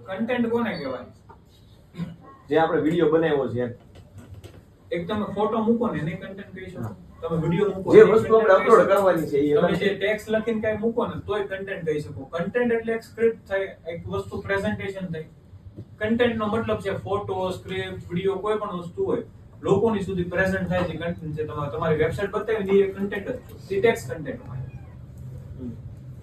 Content કોને કહેવાય? જે આપણે વિડિયો બનાવ્યો છે એક તમે ફોટો મૂકો ને એને કન્ટેન્ટ કહી શકો. તમે વિડિયો મૂકો જે વસ્તુ આપણે અપલોડ કરવાની છે એ તમે જે ટેક્સ્ટ લખીને કઈ મૂકો ને તોય કન્ટેન્ટ કહી શકો. કન્ટેન્ટ એટલે એક સ્ક્રિપ્ટ થાય, એક વસ્તુ પ્રેઝન્ટેશન થાય. કન્ટેન્ટ નો મતલબ છે ફોટો, સ્ક્રિપ્ટ, વિડિયો કોઈ પણ વસ્તુ હોય લોકોની સુધી પ્રેઝન્ટ થાય છે. કન્ટેન્ટ છે. તમારી વેબસાઈટ બતાવી દે એ કન્ટેન્ટ જ છે. એ ટેક્સ્ટ કન્ટેન્ટમાં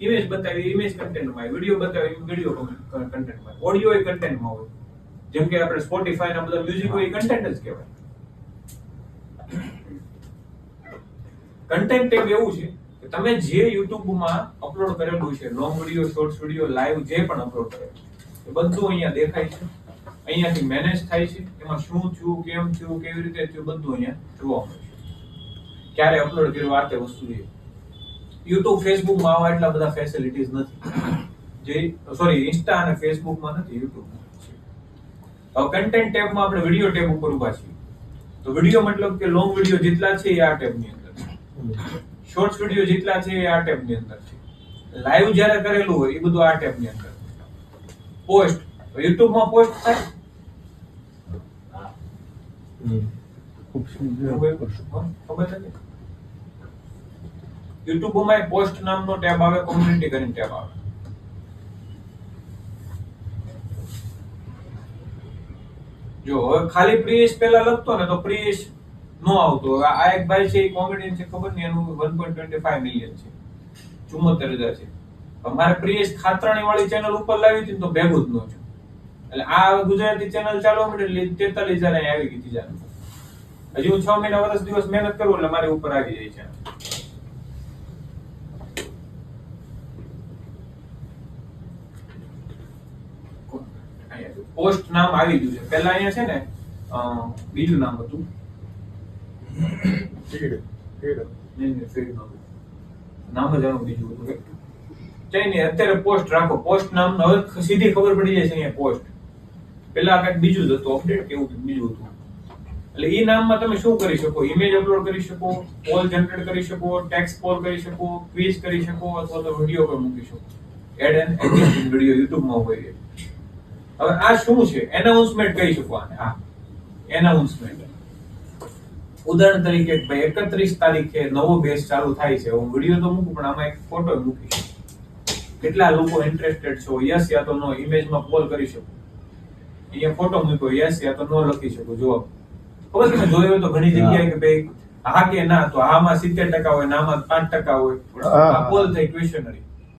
ઇમેજ બતાવી ઇમેજ કન્ટેન્ટમાં, વિડિયો બતાવી વિડિયો કન્ટેન્ટમાં, ઓડિયો એ કન્ટેન્ટમાં હોય. જેમ કે આપણે સ્પોટીફાઈ ના બધા મ્યુઝિક હોય એ કન્ટેન્ટ જ કહેવાય. કન્ટેન્ટ ટેગ એવું છે કે તમે જે YouTube માં અપલોડ કરેલું છે, long video, shorts video, live જે પણ અપલોડ કરેલું છે એ બધું અહીંયા દેખાય છે. અહીંયાથી મેનેજ થાય છે. એમાં શું થયું, કેમ થયું, કેવી રીતે થયું બધું અહીંયા જોવા મળે છે. ક્યારે અપલોડ કર્યું આ તે વસ્તુ છે. YouTube, Facebook માં આવા એટલા બધા ફેસિલિટીઝ નથી. જે ઇન્સ્ટા અને Facebook માં નથી, YouTube માં છે. હવે કન્ટેન્ટ ટેબમાં આપણે વિડિયો ટેબ ઉપર ઉભા છીએ. તો વિડિયો મતલબ કે લોંગ વિડિયો જેટલા છે એ આ ટેબની અંદર છે. શોર્ટ્સ વિડિયો જેટલા છે એ આ ટેબની અંદર છે. લાઈવ જ્યારે કરેલું હોય એ બધું આ ટેબની અંદર છે. પોસ્ટ YouTube માં પોસ્ટ થાય. ખબર નથી. YouTube માં એક પોસ્ટ નામનો ટેબ આવે, કોમ્યુનિટી કરીને ટેબ આવે. જો હવે ખાલી પ્રીસ પેલા લખતો ને તો પ્રીસ નો આવતો. આ એક ભાઈ છે એ કોમેડિયન છે, ખબર નહીં એનું 1.25 મિલિયન છે, 74,000 છે. અમારે પ્રીસ ખાતરાણી વાળી ચેનલ ઉપર લાવી હતી તો ભેગું જ ન છું. એટલે આ ગુજરાતી ચેનલ ચાલવા માંડી એટલે 43,000 આવી ગઈ હતી. હજી હું 6 મહિના વર્ષ દિવસ મહેનત કરું એટલે મારી ઉપર આવી જાય છે. પોસ્ટ નામ આવી ગયું છે. પહેલા અહીંયા છે ને બીજું નામ હતું, નામ જ આનું બીજું હતું. કઈ નહીં, અત્યારે પોસ્ટ રાખો. પોસ્ટ નામ હવે સીધી ખબર પડી જાય છે અહીંયા પોસ્ટ. પેલા કંઈક બીજું જ હતું, અપડેટ કેવું બીજું હતું. એટલે એ નામમાં તમે શું કરી શકો? ઇમેજ અપલોડ કરી શકો, પોલ જનરેટ કરી શકો, ટેક્સ્ટ પોલ કરી શકો, ક્વિઝ કરી શકો, અથવા તો વિડીયો પર મૂકી શકો. એડ એન્ડ એક્ઝિસ્ટિંગ વિડીયો યુટ્યુબમાં હોય. હવે આ શું છે? એનાઉન્સમેન્ટ કહી શકો આને. હા, એનાઉન્સમેન્ટ. ઉદાહરણ તરીકે ભાઈ 31 તારીખે નવો બેચ ચાલુ થાય છે. હું વિડીયો તો મૂકું પણ આમાં એક ફોટો મૂકીશ. કેટલા લોકો ઇન્ટરેસ્ટેડ છો? યસ યા તો નો. ઇમેજમાં પોલ કરી શકો. અહીંયા ફોટો મૂક્યો, યસ યા તો નો લખી શકો. જવાબ ખબર તમે જોયો હોય તો ઘણી જગ્યાએ કે ભાઈ હા કે ના, તો આમાં 70% હોય, નામાં 5% હોય. આ પોલ થઈ ક્વેશ્ચનરી.